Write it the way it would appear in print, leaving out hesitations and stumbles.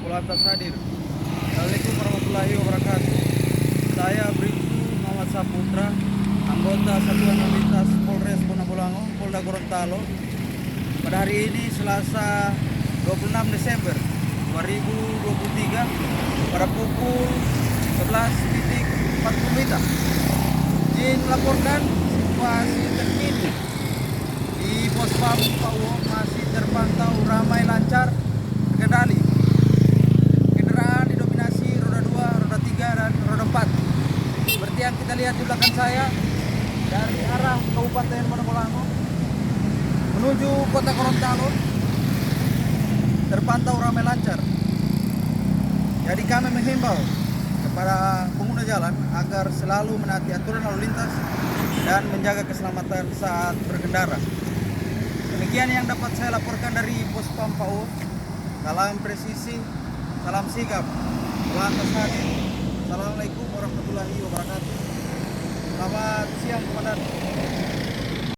Polantas hadir. Assalamualaikum warahmatullahi wabarakatuh. Saya Bribtu Muhammad Saputra, anggota Satuan Lalu Lintas Polres Bonabolango, Polda Gorontalo. Pada hari ini Selasa 26 Desember 2023 pada pukul 11.40 WITA. Izin melaporkan situasi terkini di Pospam Pauwo masih terpantau ramai, lancar, terkendali. Kendaraan didominasi roda 2, roda 3, dan roda 4. Seperti yang kita lihat di belakang saya, dari arah Kabupaten Bonabolango menuju Kota Gorontalo terpantau ramai, lancar. Jadi kami menghimbau kepada pengguna jalan agar selalu menaati aturan lalu lintas dan menjaga keselamatan saat berkendara. Demikian yang dapat saya laporkan dari Pospam Pauwo. Salam presisi, salam sigap, Polantas hadir. Assalamualaikum warahmatullahi wabarakatuh. Selamat siang, Komandan.